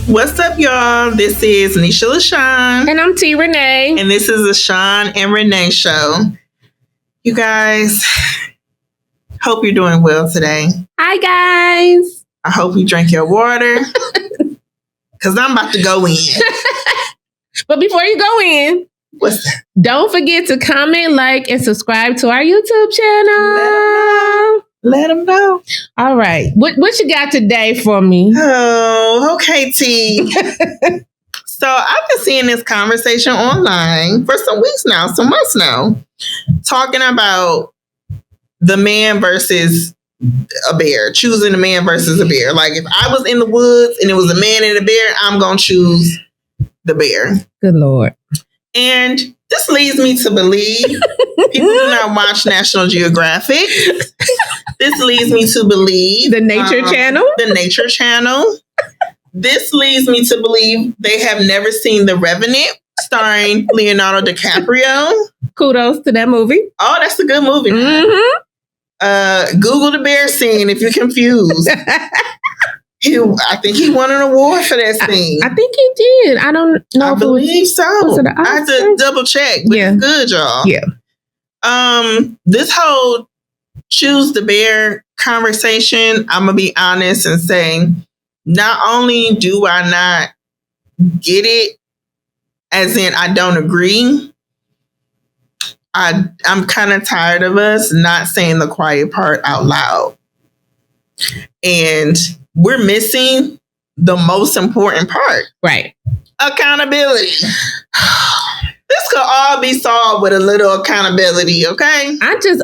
What's up, y'all? This is Nisha LaShawn. And I'm T. Renee. And this is the Sean and Renee Show. You guys, hope you're doing well today. Hi, guys. I hope you drink your water. Because I'm about to go in. But before you go in, what's that? Don't forget to comment, like, and subscribe to our YouTube channel. Let them know. All right. What you got today for me? Oh, okay, T. So I've been seeing this conversation online for some weeks now, some months now, talking about the man versus a bear, choosing a man versus a bear. Like if I was in the woods and it was a man and a bear, I'm going to choose the bear. Good Lord. And this leads me to believe people do not watch National Geographic. This leads me to believe the Nature Channel. The Nature Channel. This leads me to believe they have never seen The Revenant, starring Leonardo DiCaprio. Kudos to that movie. Oh, that's a good movie. Mm-hmm. Google the bear scene if you're confused. I think he won an award for that scene. I think he did. I don't know. I believe so. I have to double check. But yeah. It's good, y'all. Yeah. This whole choose the bear conversation, I'm gonna be honest and say, not only do I not get it, as in I don't agree, I'm kind of tired of us not saying the quiet part out loud. And we're missing the most important part. Right. Accountability. This could all be solved with a little accountability, okay?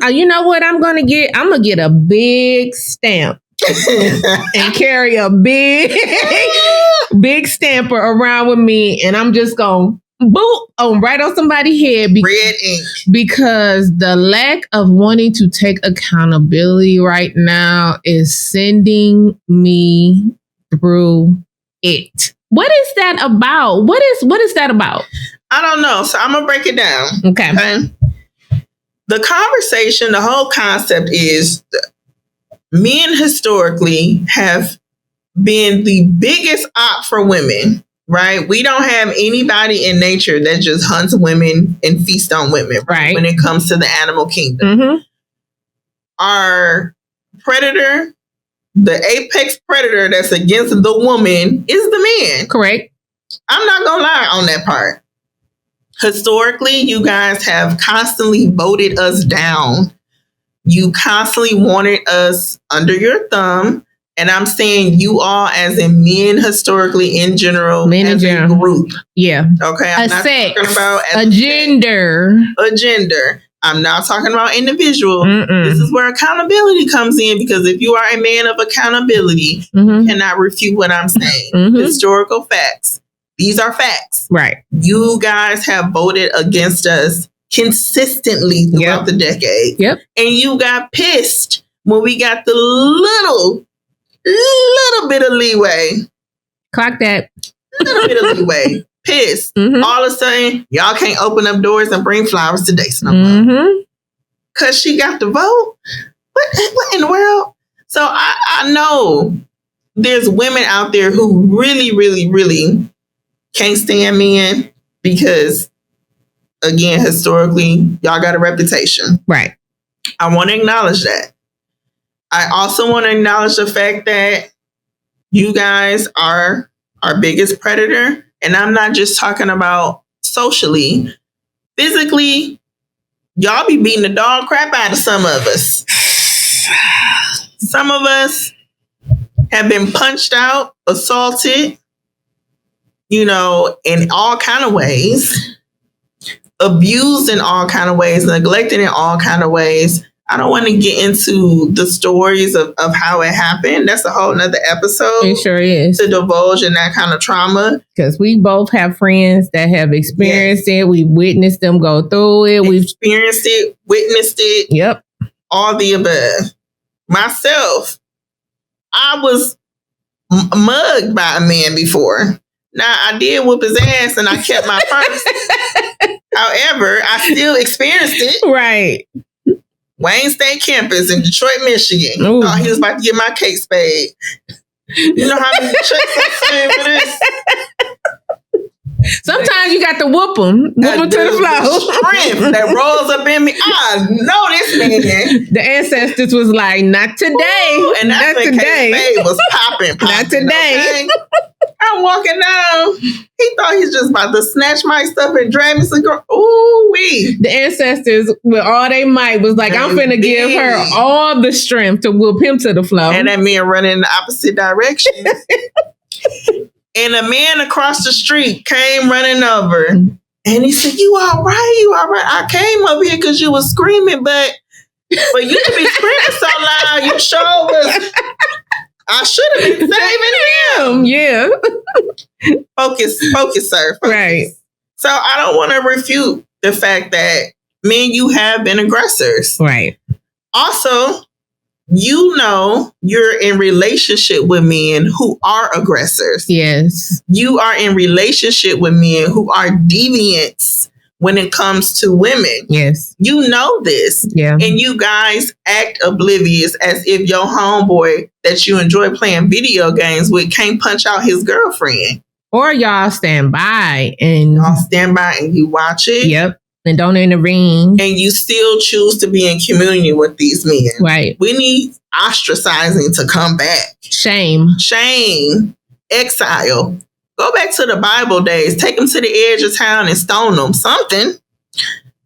You know what I'm going to get? I'm going to get a big stamp and carry a big stamper around with me. And I'm just going boop right on somebody's head. Red ink. Because the lack of wanting to take accountability right now is sending me through it. What is that about? What is that about? I don't know. So I'm going to break it down. Okay. The conversation, the whole concept is men historically have been the biggest op for women, right? We don't have anybody in nature that just hunts women and feasts on women, right? When it comes to the animal kingdom. Mm-hmm. Our predator, the apex predator that's against the woman is the man. Correct. I'm not going to lie on that part. Historically, you guys have constantly voted us down. You constantly wanted us under your thumb. And I'm saying you all as in men historically in general, men as in a general. group. Yeah. Okay. I'm not sex, talking about a gender. A gender. I'm not talking about individual. Mm-mm. This is where accountability comes in, because if you are a man of accountability, you cannot refute what I'm saying. Historical facts. These are facts. Right. You guys have voted against us consistently throughout the decade. Yep. And you got pissed when we got the little bit of leeway. Clock that. Little bit of leeway. Pissed. All of a sudden, y'all can't open up doors and bring flowers to Dace no more. Because she got the vote? What in the world? So I know there's women out there who really, really, really can't stand men because, again, historically, y'all got a reputation. Right. I want to acknowledge that. I also want to acknowledge the fact that you guys are our biggest predator. And I'm not just talking about socially. Physically, y'all be beating the dog crap out of some of us. Some of us have been punched out, assaulted, in all kind of ways, abused in all kind of ways, neglected in all kind of ways. I don't want to get into the stories of how it happened. That's a whole nother episode. It sure is. To divulge in that kind of trauma. Because we both have friends that have experienced it. We've witnessed them go through it. We've experienced it, witnessed it. Yep. All the above. Myself, I was mugged by a man before. Now, I did whoop his ass and I kept my purse. However, I still experienced it. Right. Wayne State campus in Detroit, Michigan. Ooh. Thought he was about to get my cake spade. You know how many checks I spent for this? Sometimes you got to whoop them to the floor. Strength that rolls up in me. I know this man. The ancestors was like, not today. Ooh, and that's not when today. Case was popping. Not today. Okay? I'm walking down. He thought he's just about to snatch my stuff and drag me some girl. Ooh wee. The ancestors, with all they might, was like, I'm finna give her all the strength to whoop him to the floor. And that man running in the opposite direction. And a man across the street came running over. And he said, you all right? You all right? I came over here because you was screaming, but you to be screaming so loud, you sure was. I should have been saving him. Yeah. Focus, sir. Focus. Right. So I don't want to refute the fact that men, you have been aggressors. Right. Also, you know you're in relationship with men who are aggressors. Yes. You are in relationship with men who are deviants when it comes to women. Yes. You know this. Yeah. And you guys act oblivious as if your homeboy that you enjoy playing video games with can't punch out his girlfriend. Or y'all stand by and you watch it. Yep. And don't intervene. And you still choose to be in community with these men. Right. We need ostracizing to come back. Shame. Exile. Go back to the Bible days. Take them to the edge of town and stone them. Something.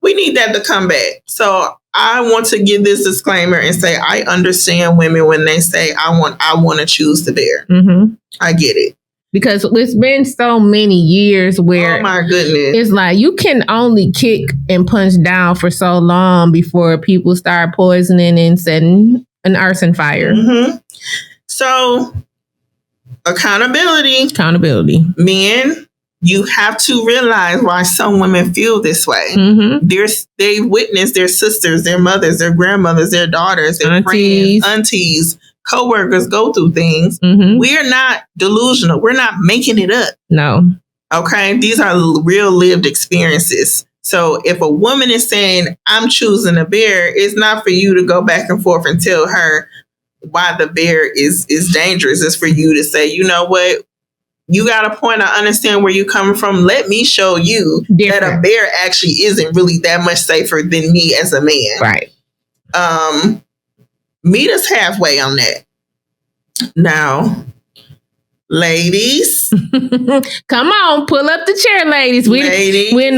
We need that to come back. So I want to give this disclaimer and say I understand women when they say I want to choose the bear. Mm-hmm. I get it. Because it's been so many years where, oh my goodness, it's like you can only kick and punch down for so long before people start poisoning and setting an arson fire. Mm-hmm. So accountability. Men, you have to realize why some women feel this way. Mm-hmm. They witness their sisters, their mothers, their grandmothers, their daughters, their aunties. friends, aunties, co-workers go through things. Mm-hmm. We're not delusional. We're not making it up. No. Okay? These are real lived experiences. So if a woman is saying, I'm choosing a bear, it's not for you to go back and forth and tell her why the bear is dangerous. It's for you to say, you know what? You got a point. I understand where you're coming from. Let me show you that a bear actually isn't really that much safer than me as a man. Right. Meet us halfway on that. Now, ladies. Come on, pull up the chair, ladies. We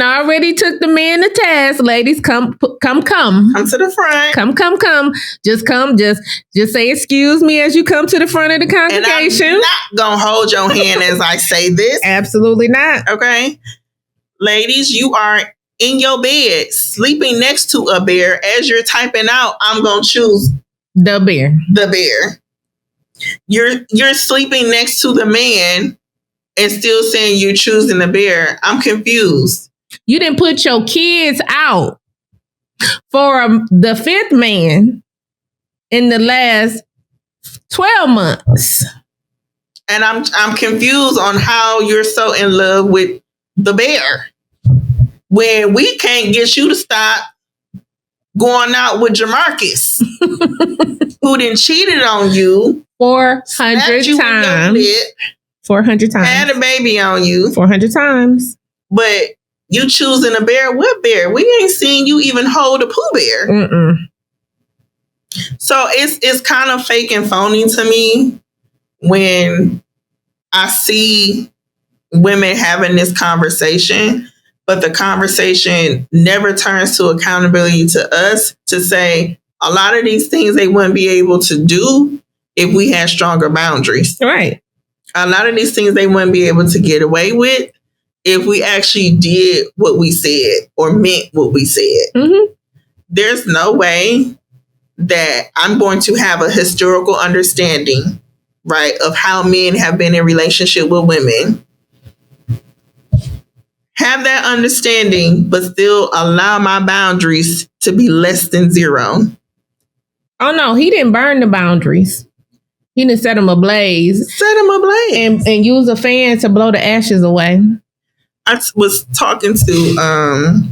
already took the men to task. Ladies, come. Come to the front. Come. Just say excuse me as you come to the front of the congregation. And I'm not going to hold your hand as I say this. Absolutely not. Okay. Ladies, you are in your bed, sleeping next to a bear. As you're typing out, I'm going to choose the bear. You're sleeping next to the man and still saying you're choosing the bear. I'm confused. You didn't put your kids out for the fifth man in the last 12 months. And I'm confused on how you're so in love with the bear when we can't get you to stop going out with Jamarcus, who then cheated on you 400 times. 400 times. Had a baby on you 400 times. But you choosing a bear? What bear? We ain't seen you even hold a Pooh Bear. Mm-mm. So it's kind of fake and phony to me when I see women having this conversation, but the conversation never turns to accountability to us to say a lot of these things they wouldn't be able to do if we had stronger boundaries. Right. A lot of these things they wouldn't be able to get away with if we actually did what we said or meant what we said. Mm-hmm. There's no way that I'm going to have a historical understanding, right, of how men have been in relationship with women. Have that understanding, but still allow my boundaries to be less than 0. Oh no, he didn't burn the boundaries. He didn't set them ablaze. Set them ablaze. And use a fan to blow the ashes away. I was talking to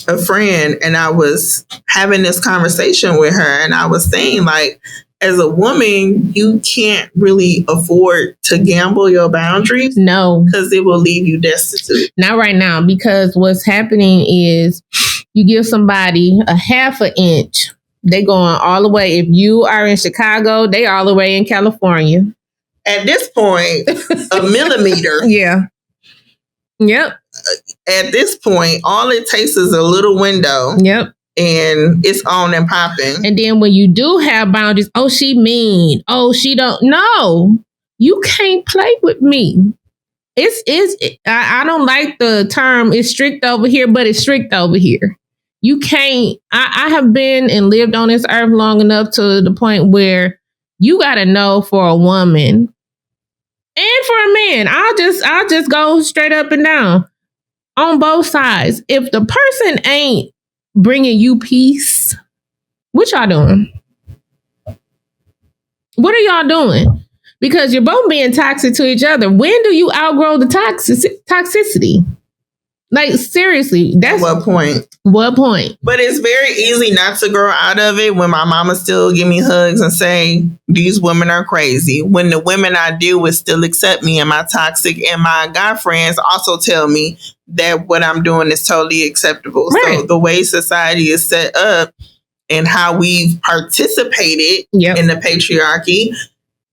a friend, and I was having this conversation with her, and I was saying, like, as a woman, you can't really afford to gamble your boundaries. No. Because it will leave you destitute. Not right now, because what's happening is you give somebody a half an inch, they going all the way. If you are in Chicago, they all the way in California. At this point, a millimeter. Yeah. Yep. At this point, all it takes is a little window. Yep. And it's on and popping. And then when you do have boundaries, oh, she mean. Oh, she don't. No, you can't play with me. I don't like the term it's strict over here, but it's strict over here. You can't. I have been and lived on this earth long enough to the point where you got to know for a woman and for a man. I'll just go straight up and down on both sides. If the person ain't bringing you peace, what y'all doing? What are y'all doing? Because you're both being toxic to each other. When do you outgrow the toxicity? Like, seriously, that's what point? What point? But it's very easy not to grow out of it when my mama still give me hugs and say, these women are crazy. When the women I deal with still accept me and my toxic, and my guy friends also tell me that what I'm doing is totally acceptable. Right. So the way society is set up and how we've participated in the patriarchy,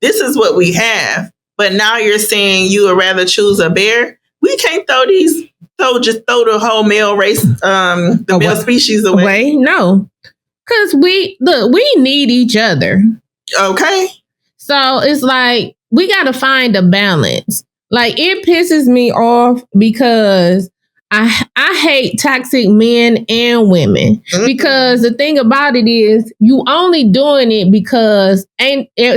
this is what we have. But now you're saying you would rather choose a bear? We can't just throw the whole male race, the male species away. No, because we need each other. Okay. So it's like, we got to find a balance. Like, it pisses me off because I hate toxic men and women. Mm-hmm. Because the thing about it is, you only doing it because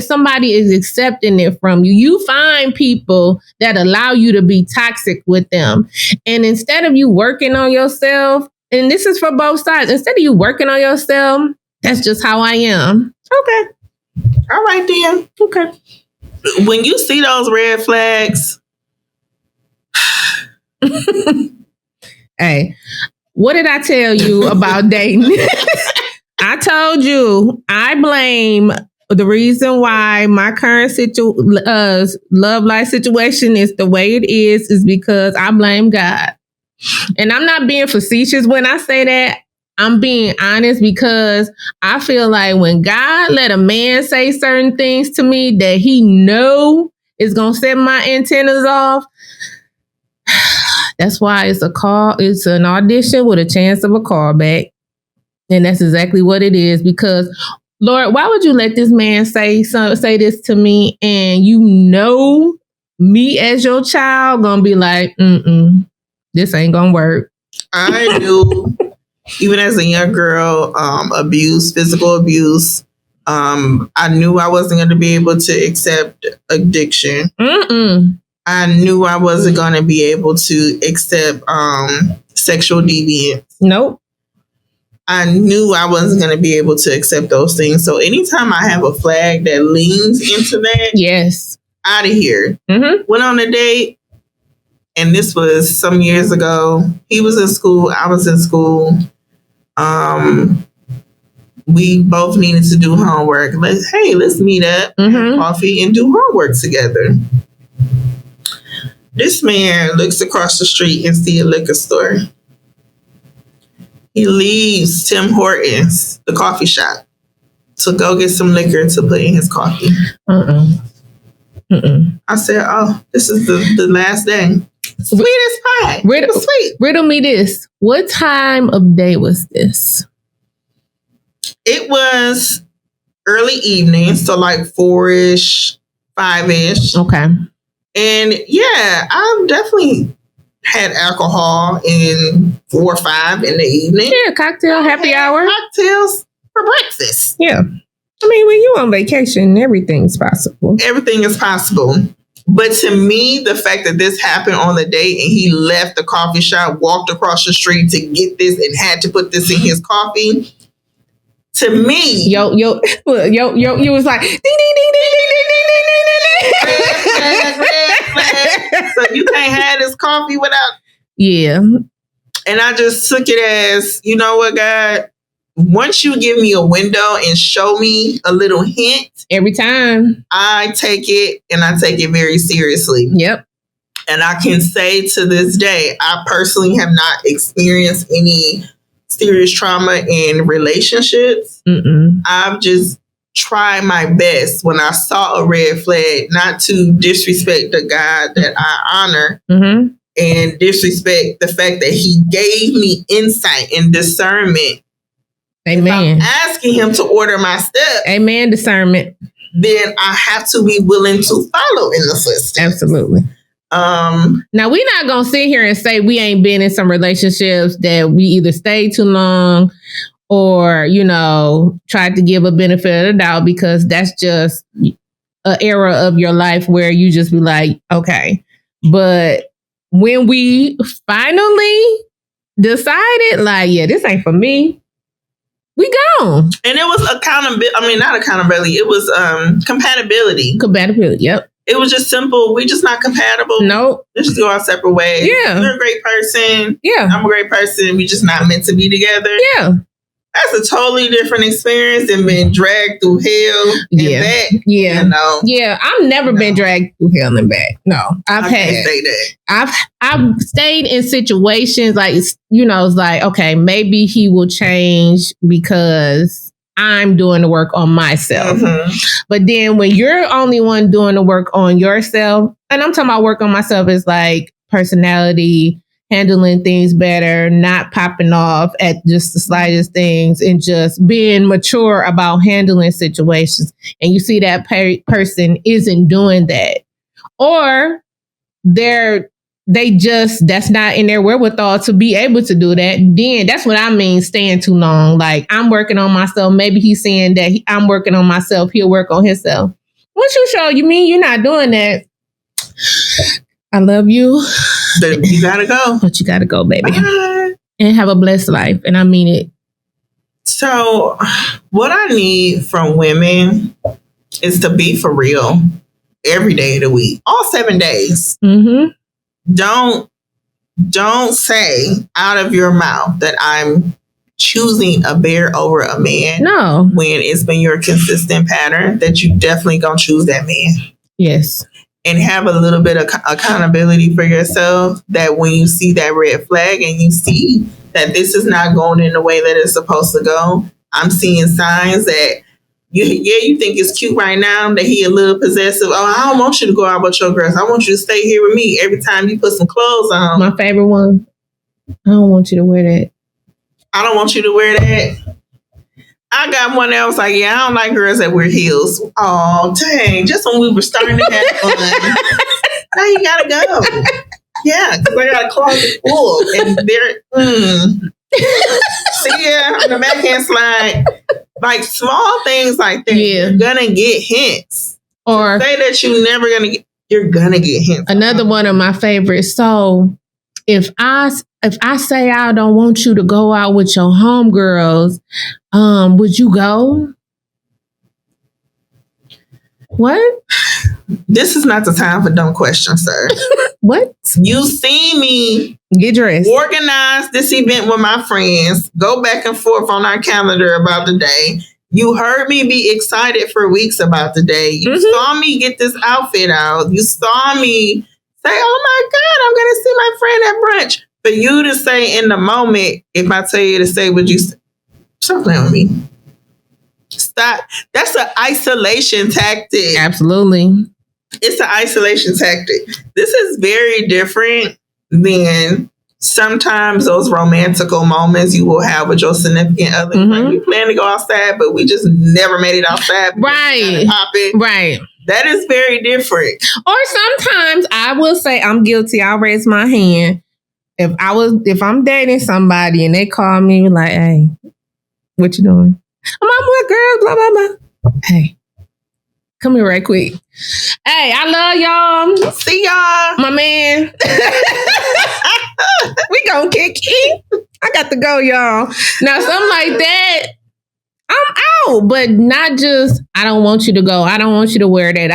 somebody is accepting it from you. You find people that allow you to be toxic with them. And instead of you working on yourself, and this is for both sides, instead of you working on yourself, that's just how I am. Okay. All right, then. Okay. When you see those red flags, hey, what did I tell you about dating? I told you I blame the reason why my current love life situation is the way it is because I blame God. And I'm not being facetious when I say that. I'm being honest, because I feel like when God let a man say certain things to me that he know is going to set my antennas off, that's why it's an audition with a chance of a callback. And that's exactly what it is. Because, Lord, why would you let this man say this to me, and you know me as your child gonna be like, this ain't gonna work. I knew, even as a young girl, physical abuse. I knew I wasn't going to be able to accept addiction. I knew I wasn't going to be able to accept sexual deviance. Nope. I knew I wasn't going to be able to accept those things. So anytime I have a flag that leans into that, yes, out of here. Mm-hmm. Went on a date, and this was some years ago. He was in school. I was in school. We both needed to do homework. Let's meet up, have coffee, and do homework together. This man looks across the street and see a liquor store. He leaves Tim Hortons, the coffee shop, to go get some liquor to put in his coffee. I said, oh, this is the last day. Sweet as pie. Riddle me this. What time of day was this? It was early evening, so like 4-ish, 5-ish. Okay. And yeah, I've definitely had alcohol in 4 or 5 in the evening. Yeah, cocktail, happy hour. Cocktails for breakfast. Yeah. I mean, when you on vacation, everything's possible. Everything is possible. But to me, the fact that this happened on the date and he left the coffee shop, walked across the street to get this and had to put this in his coffee, to me, you was like, ding, ding, ding, ding, ding, ding, ding, ding, ding, ding. red flag. So you can't have this coffee without. Yeah. And I just took it as, you know what, God, once you give me a window and show me a little hint, every time I take it and I take it very seriously. Yep. And I can say to this day, I personally have not experienced any serious trauma in relationships. I've just tried my best when I saw a red flag not to disrespect the God that I honor and disrespect the fact that he gave me insight and discernment. Amen. If I'm asking him to order my steps. Amen. Discernment. Then I have to be willing to follow in the footsteps. Absolutely. Now, we're not going to sit here and say we ain't been in some relationships that we either stayed too long or, you know, tried to give a benefit of the doubt, because that's just an era of your life where you just be like, okay. But when we finally decided, like, yeah, this ain't for me, we gone. And it was accountability. I mean, not accountability. It was compatibility. Compatibility, yep. It was just simple. We just not compatible. Nope. Let's just go our separate ways. Yeah. You're a great person. Yeah. I'm a great person. We just not meant to be together. Yeah. That's a totally different experience than being dragged through hell and back. Yeah. You know? Yeah. I've never been dragged through hell and back. No. I can't say that. I've stayed in situations like, you know, it's like, okay, maybe he will change because I'm doing the work on myself. But then when you're only one doing the work on yourself, and I'm talking about work on myself is like personality, handling things better, not popping off at just the slightest things, and just being mature about handling situations. And you see that person isn't doing that, or that's not in their wherewithal to be able to do that. Then that's what I mean, staying too long. Like, I'm working on myself. Maybe he's saying that I'm working on myself. He'll work on himself. Once you show you mean you're not doing that, I love you. But you gotta go. But you gotta go, baby. Bye. And have a blessed life. And I mean it. So what I need from women is to be for real every day of the week, all 7 days. Don't say out of your mouth that I'm choosing a bear over a man. No. When it's been your consistent pattern that you definitely gonna choose that man. Yes. And have a little bit of accountability for yourself, that when you see that red flag and you see that this is not going in the way that it's supposed to go, I'm seeing signs that you think it's cute right now that he a little possessive. Oh, I don't want you to go out with your girls. I want you to stay here with me every time you put some clothes on. My favorite one. I don't want you to wear that. I don't want you to wear that. I got one that was like, yeah, I don't like girls that wear heels. Oh, dang. Just when we were starting to have fun. Now you gotta go. Yeah, because I got a closet full. And they're, See, yeah, on the backhand slide. Like small things like that, you're gonna get hints. Or say that you're gonna get hints. Another one of my favorites. So if I say I don't want you to go out with your homegirls, would you go? What? This is not the time for dumb questions, sir. What? You see me get dressed, organize this event with my friends, go back and forth on our calendar about the day. You heard me be excited for weeks about the day. You saw me get this outfit out. You saw me say, oh my God, I'm going to see my friend at brunch. For you to say in the moment, if I tell you to say, would you stop playing with me? Stop. That's an isolation tactic. Absolutely. It's an isolation tactic. This is very different than sometimes those romantical moments you will have with your significant other. Like, we plan to go outside, but we just never made it outside. Right. Right. That is very different. Or sometimes I will say I'm guilty. I'll raise my hand. If I'm dating somebody and they call me like, hey, what you doing? I'm with girls, blah, blah, blah. Hey, come here right quick. Hey, I love y'all. See y'all. My man. We gonna kick in. I got to go, y'all. Now, something like that, I'm out. But not just, I don't want you to go. I don't want you to wear that.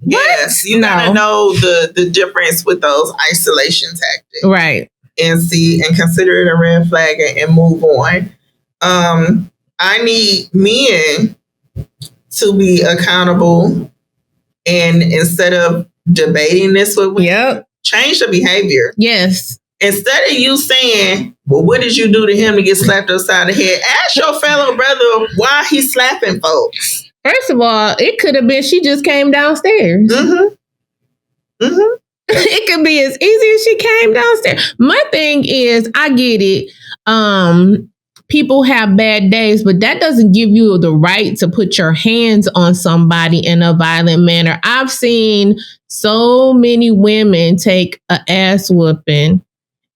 Yes, you gotta know the difference with those isolation tactics. Right. And see and consider it a red flag and move on. I need men to be accountable, and instead of debating this with women, change the behavior. Yes. Instead of you saying, well, what did you do to him to get slapped upside the head? Ask your fellow brother why he's slapping folks. First of all, it could have been she just came downstairs. It could be as easy as she came downstairs. My thing is, I get it. People have bad days, but that doesn't give you the right to put your hands on somebody in a violent manner. I've seen so many women take an ass whooping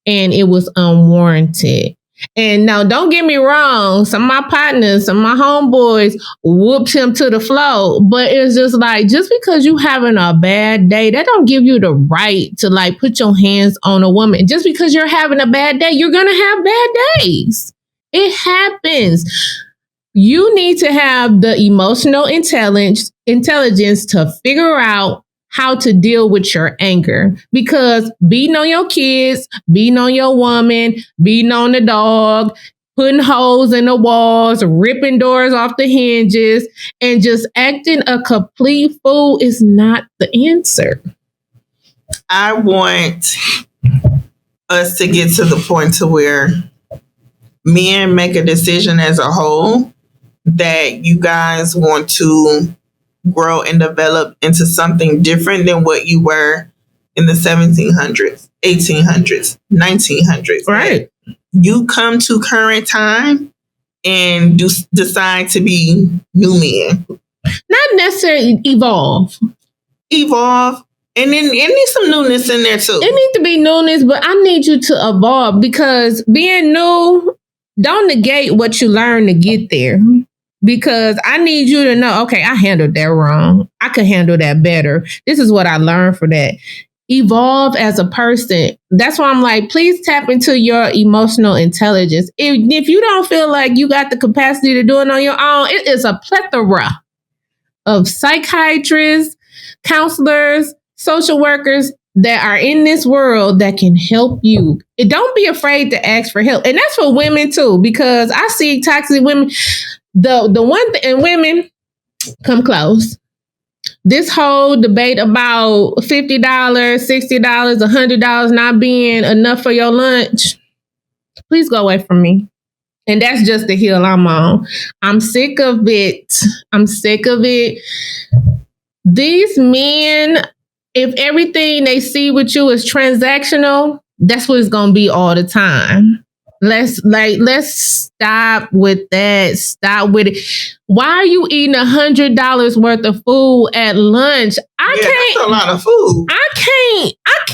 and it was unwarranted. And now, don't get me wrong, some of my partners, some of my homeboys whooped him to the floor. But it's just like, just because you having a bad day, that don't give you the right to like put your hands on a woman. Just because you're having a bad day, you're going to have bad days. It happens. You need to have the emotional intelligence to figure out how to deal with your anger, because beating on your kids, beating on your woman, beating on the dog, putting holes in the walls, ripping doors off the hinges, and just acting a complete fool is not the answer. I want us to get to the point to where men make a decision as a whole that you guys want to grow and develop into something different than what you were in the 1700s, 1800s, 1900s. Right. You come to current time and decide to be new men. Not necessarily evolve. Evolve. And then it needs some newness in there too. It needs to be newness, but I need you to evolve, because being new, don't negate what you learn to get there. Because I need you to know, okay, I handled that wrong. I could handle that better. This is what I learned for that. Evolve as a person. That's why I'm like, please tap into your emotional intelligence. If you don't feel like you got the capacity to do it on your own, it is a plethora of psychiatrists, counselors, social workers that are in this world that can help you. And don't be afraid to ask for help. And that's for women too, because I see toxic women. The one thing, and women, come close. This whole debate about $50, $60, $100 not being enough for your lunch, please go away from me. And that's just the hill I'm on. I'm sick of it. I'm sick of it. These men, if everything they see with you is transactional, that's what it's gonna be all the time. Let's stop with that. Stop with it. Why are you eating $100 worth of food at lunch? That's a lot of food. I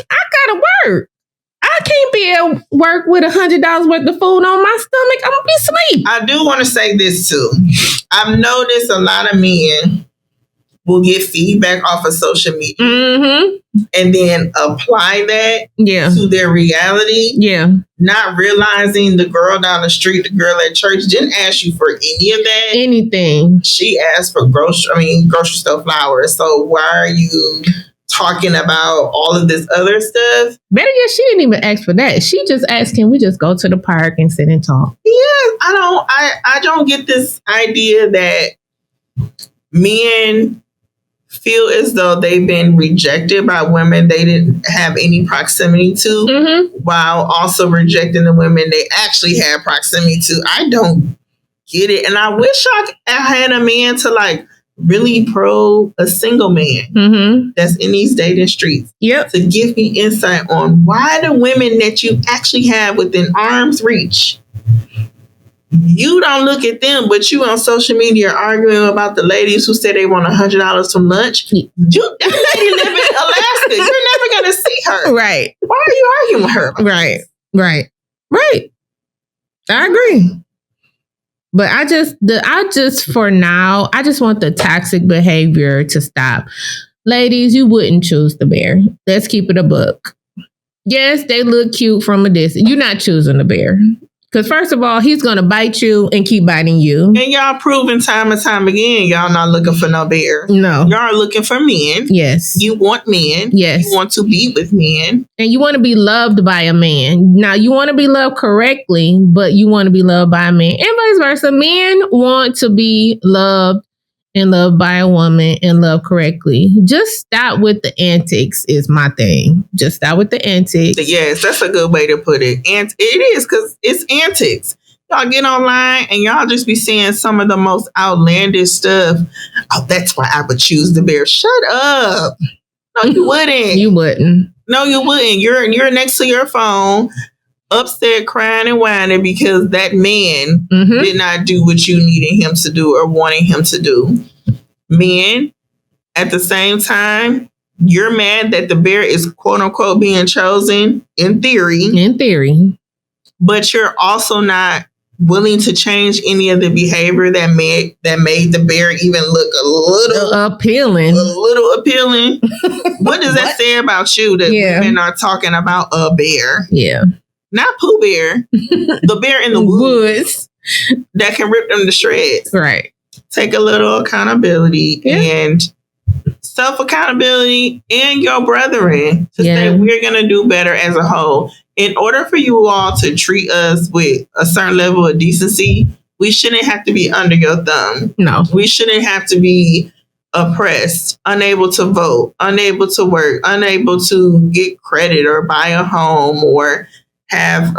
gotta work. I can't be at work with $100 worth of food on my stomach. I'm gonna be asleep. I do want to say this too. I've noticed a lot of men will get feedback off of social media and then apply that to their reality. Yeah. Not realizing the girl down the street, the girl at church didn't ask you for any of that. Anything. She asked for grocery store flowers. So why are you talking about all of this other stuff? Better yet, she didn't even ask for that. She just asked, can we just go to the park and sit and talk? Yeah, I don't get this idea that men feel as though they've been rejected by women they didn't have any proximity to, while also rejecting the women they actually had proximity to. I don't get it. And I wish I had a man to like really probe a single man that's in these dating streets to give me insight on why the women that you actually have within arm's reach, you don't look at them, but you on social media arguing about the ladies who say they want $100 from lunch. That lady live in Alaska. You're never going to see her. Right. Why are you arguing with her? Right. I agree. But I just for now, I just want the toxic behavior to stop. Ladies, you wouldn't choose the bear. Let's keep it a buck. Yes, they look cute from a distance. You're not choosing the bear. Because first of all, he's going to bite you and keep biting you. And y'all proven time and time again, y'all not looking for no bear. No. Y'all are looking for men. Yes. You want men. Yes. You want to be with men. And you want to be loved by a man. Now, you want to be loved correctly, but you want to be loved by a man. And vice versa. Men want to be loved and loved by a woman and loved correctly. Just stop with the antics is my thing. Just stop with the antics. Yes, that's a good way to put it. And it is, because it's antics. Y'all get online and y'all just be seeing some of the most outlandish stuff. Oh, that's why I would choose the bear. Shut up. No, you wouldn't. You wouldn't. No, you wouldn't. You're next to your phone, upset, crying and whining because that man did not do what you needed him to do or wanting him to do. Men, at the same time, you're mad that the bear is quote unquote being chosen in theory. In theory. But you're also not willing to change any of the behavior that made the bear even look a little appealing. What does that say about you that women are talking about a bear? Yeah. Not Pooh Bear. The bear in the woods that can rip them to shreds. Right. Take a little accountability and self-accountability and your brethren to say we're going to do better as a whole. In order for you all to treat us with a certain level of decency, we shouldn't have to be under your thumb. No. We shouldn't have to be oppressed, unable to vote, unable to work, unable to get credit or buy a home or have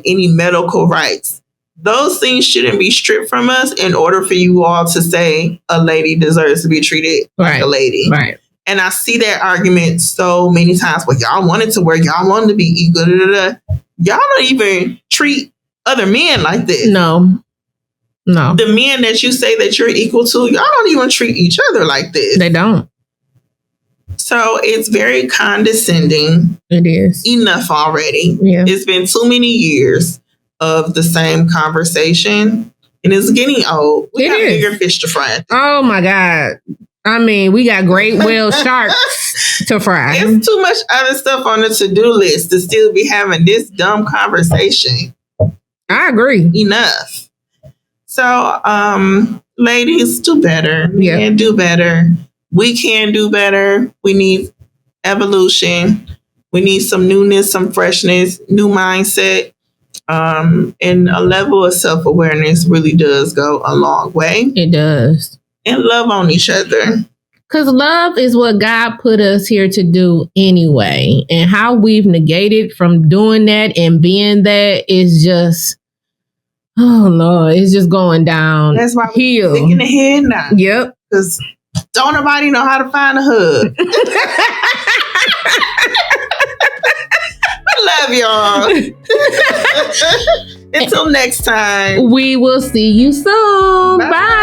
any medical rights. Those things shouldn't be stripped from us in order for you all to say a lady deserves to be treated like a lady. Right. And I see that argument so many times. Well, y'all wanted to work. Y'all wanted to be equal. Y'all don't even treat other men like this. No. The men that you say that you're equal to, y'all don't even treat each other like this. They don't. So it's very condescending. It is. Enough already. Yeah. It's been too many years of the same conversation, and it's getting old. We got bigger fish to fry. Oh my God. I mean, we got great whale sharks to fry. There's too much other stuff on the to-do list to still be having this dumb conversation. I agree. Enough. So, ladies, do better. Men, do better. We can do better. We need evolution. We need some newness, some freshness, new mindset. And a level of self-awareness really does go a long way. It does. And love on each other. Because love is what God put us here to do anyway. And how we've negated from doing that and being that is just, oh Lord, it's just going down. That's why we're sick in the head now. Yep. Because don't nobody know how to find a hug. Love y'all. Until next time. We will see you soon. Bye.